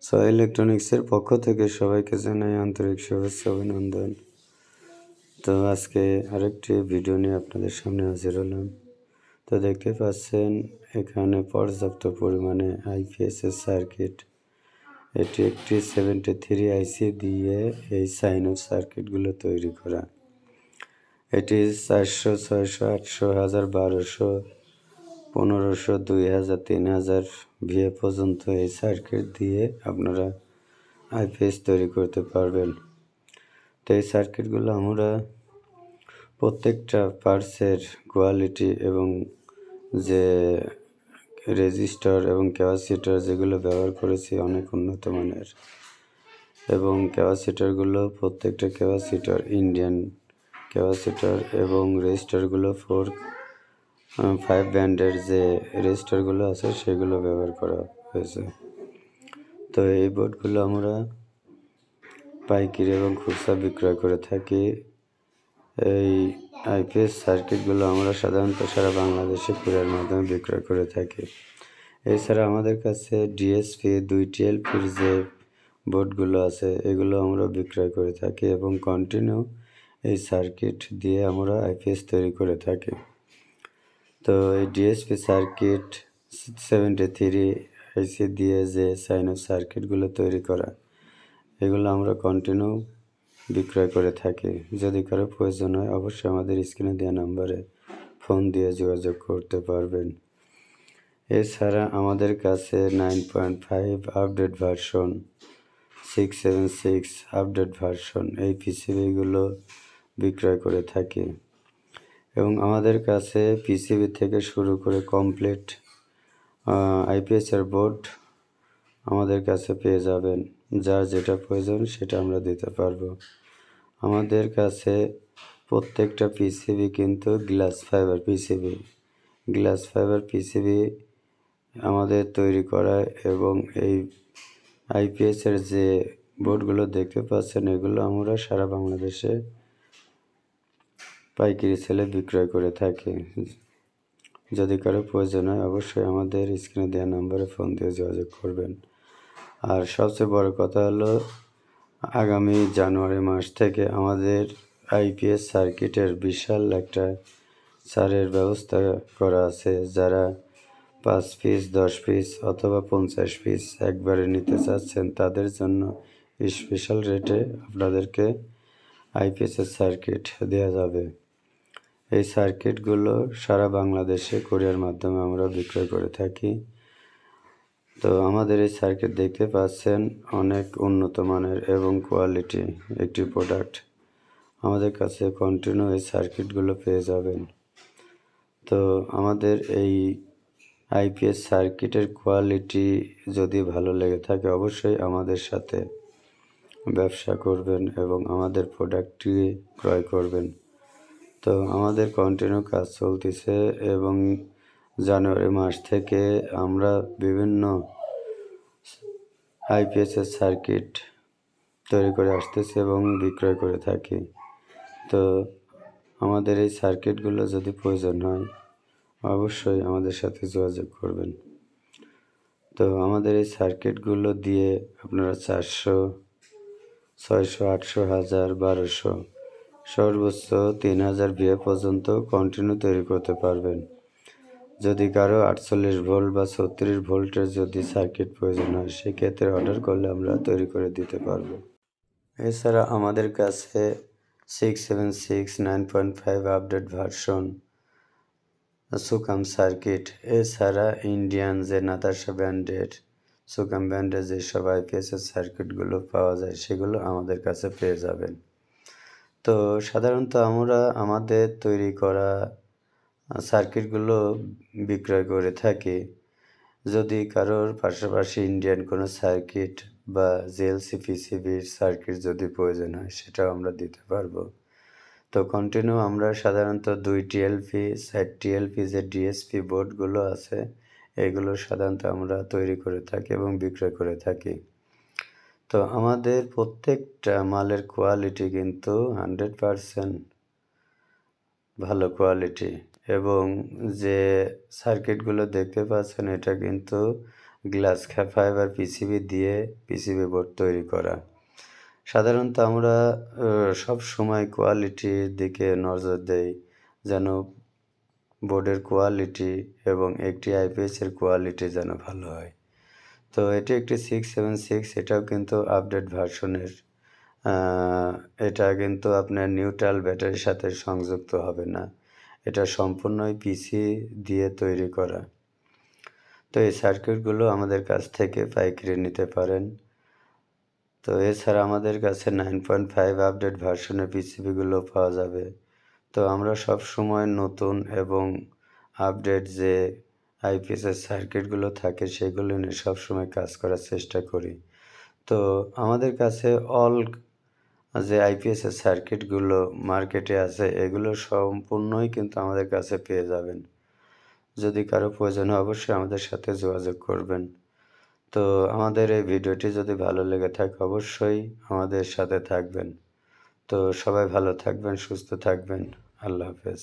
সয় ইলেকট্রনিক্সের পক্ষ থেকে সবাইকে জানাই আন্তরিক শুভেচ্ছা অভিনন্দন। তো আজকে আরেকটি ভিডিও নিয়ে আপনাদের সামনে হাজির হলাম। তো দেখতে পাচ্ছেন এখানে পর্যাপ্ত পরিমাণে আইপিএসের সার্কিট। এটি একটি 73 আইসি দিয়ে এই সাইন অফ সার্কিটগুলো তৈরি করা। এটি 400, 600, 800, 1000, 1200, 1500, 2000, 3000 ভিএ পর্যন্ত এই সার্কিট দিয়ে আপনারা আইপিএস তৈরি করতে পারবেন। তো এই সার্কিটগুলো আমরা প্রত্যেকটা পার্টসের কোয়ালিটি এবং যে রেজিস্টার এবং ক্যাপাসিটার যেগুলো ব্যবহার করেছি অনেক উন্নত মানের, এবং ক্যাপাসিটারগুলো প্রত্যেকটা ক্যাপাসিটার ইন্ডিয়ান ক্যাপাসিটার এবং রেজিস্টারগুলো 4-5 ব্যান্ডের যে রেজিস্টারগুলো আছে সেগুলো ব্যবহার করা হয়েছে। তো এই বোর্ডগুলো আমরা পাইকারি এবং খুচরা বিক্রয় করে থাকি। এই আইপিএস সার্কিটগুলো আমরা সাধারণত সারা বাংলাদেশে কুরিয়ার মাধ্যমে বিক্রয় করে থাকি। এছাড়া আমাদের কাছে ডিএসপি 2TLPর যে বোর্ডগুলো আছে এগুলো আমরা বিক্রয় করে থাকি এবং কন্টিনিউ এই সার্কিট দিয়ে আমরা আইপিএস তৈরি করে থাকি। তো এই ডিএসপি সার্কিট 73 আইসি দিয়ে যে সাইন অফ সার্কিটগুলো তৈরি করা, এগুলো আমরা কন্টিনিউ বিক্রয় করে থাকি। যদি কারো প্রয়োজন হয় অবশ্যই আমাদের স্ক্রিনে দেওয়া নাম্বারে ফোন দিয়ে যোগাযোগ করতে পারবেন। এছাড়া আমাদের কাছে 9.5 আপডেট ভার্সন, 676 আপডেট ভার্সন এই পিসিবিগুলো বিক্রয় করে থাকি এবং আমাদের কাছে পিসিবি থেকে শুরু করে কমপ্লিট আইপিএসের বোর্ড আমাদের কাছে পেয়ে যাবেন। যার যেটা প্রয়োজন সেটা আমরা দিতে পারবো। আমাদের কাছে প্রত্যেকটা পিসিবি কিন্তু গ্লাস ফাইবার পিসিবি আমাদের তৈরি করা, এবং এই আইপিএসের যে বোর্ডগুলো দেখতে পাচ্ছেন এগুলো আমরা সারা বাংলাদেশে পাইকারি সেলে বিক্রয় করে থাকি। যদি কারো প্রয়োজন হয় অবশ্যই আমাদের স্ক্রিনে দেওয়া নাম্বারে ফোন দিয়ে যোগাযোগ করবেন। আর সবচেয়ে বড় কথা হলো আগামী জানুয়ারি মাস থেকে আমাদের আইপিএস সার্কিটের বিশাল একটা ছাড়ের ব্যবস্থা করা আছে। যারা 5 পিস, 10 পিস অথবা 50 পিস একবারে নিতে চাচ্ছেন তাদের জন্য স্পেশাল রেটে আপনাদেরকে আইপিএসের সার্কিট দেওয়া যাবে। এই সার্কিটগুলো সারা বাংলাদেশে কুরিয়ার মাধ্যমে আমরা বিক্রয় করে থাকি। তো আমাদের এই সার্কিট দেখতে পাচ্ছেন অনেক উন্নত মানের এবং কোয়ালিটি একটি প্রোডাক্ট। আমাদের কাছে কন্টিনিউ এই সার্কিটগুলো পেয়ে যাবেন। তো আমাদের এই আইপিএস সার্কিটের কোয়ালিটি যদি ভালো লেগে থাকে অবশ্যই আমাদের সাথে ব্যবসা করবেন এবং আমাদের প্রোডাক্টটি ক্রয় করবেন। তো আমাদের কন্টিনিউ কাজ চলতেছে এবং জানুয়ারি মাস থেকে আমরা বিভিন্ন আইপিএসের সার্কিট তৈরি করে আসতেছি এবং বিক্রয় করে থাকি। তো আমাদের এই সার্কিটগুলো যদি প্রয়োজন হয় অবশ্যই আমাদের সাথে যোগাযোগ করবেন। তো আমাদের এই সার্কিটগুলো দিয়ে আপনারা 400, 600, 800, 1000, 1200 সর্বোচ্চ 3000 ভিএ পর্যন্ত কন্টিনিউ তৈরি করতে পারবেন। যদি কারো 48 ভোল্ট বা 36 ভোল্টের যদি সার্কিট প্রয়োজন হয় সেক্ষেত্রে অর্ডার করলে আমরা তৈরি করে দিতে পারবো। এছাড়া আমাদের কাছে 676, 9.5 আপডেট ভার্সন সুকাম সার্কিট, এছাড়া ইন্ডিয়ান যে নাতাশা ব্র্যান্ডের সুকাম ব্র্যান্ডের যেসব আইপিএসের সার্কিটগুলো পাওয়া যায় সেগুলো আমাদের কাছে পেয়ে যাবেন। তো সাধারণত আমরা আমাদের তৈরি করা সার্কিটগুলো বিক্রয় করে থাকি। যদি কারোর পাশাপাশি ইন্ডিয়ান কোনো সার্কিট বা জেএলসি পিসিবির সার্কিট যদি প্রয়োজন হয় সেটাও আমরা দিতে পারবো। তো কন্টিনিউ আমরা সাধারণত 2TLP, 4TLP যে ডিএসপি বোর্ডগুলো আছে এগুলো সাধারণত আমরা তৈরি করে থাকি এবং বিক্রয় করে থাকি। তো আমাদের প্রত্যেকটা মালের কোয়ালিটি কিন্তু 100% ভালো কোয়ালিটি, এবং যে সার্কিটগুলো দেখতে পাচ্ছেন এটা কিন্তু গ্লাস ফাইবার পিসিবি দিয়ে পিসিবি বোর্ড তৈরি করা। সাধারণত আমরা সব সময় কোয়ালিটির দিকে নজর দেই, যেন বোর্ডের কোয়ালিটি এবং একটি আইপিএসের কোয়ালিটি যেন ভালো হয়। তো এটি একটি 676, এটাও কিন্তু আপডেট ভার্সনের। এটা কিন্তু আপনার নিউট্রাল ব্যাটারির সাথে সংযুক্ত হবে না, এটা সম্পূর্ণই পিসি দিয়ে তৈরি করা। তো এই সার্কিটগুলো আমাদের কাছ থেকে পাইকারি নিতে পারেন। তো এছাড়া আমাদের কাছে 9.5 আপডেট ভার্সনের পিসিবিগুলো পাওয়া যাবে। তো আমরা সব সময় নতুন এবং আপডেট যে আইপিএসের সার্কিটগুলো থাকে সেগুলো নিয়ে সবসময় কাজ করার চেষ্টা করি। তো আমাদের কাছে যে আইপিএসের সার্কিটগুলো মার্কেটে আছে এগুলো সম্পূর্ণই কিন্তু আমাদের কাছে পেয়ে যাবেন। যদি কারো প্রয়োজন হয় অবশ্যই আমাদের সাথে যোগাযোগ করবেন। তো আমাদের এই ভিডিওটি যদি ভালো লেগে থাকে অবশ্যই আমাদের সাথে থাকবেন। তো সবাই ভালো থাকবেন, সুস্থ থাকবেন। আল্লাহ হাফেজ।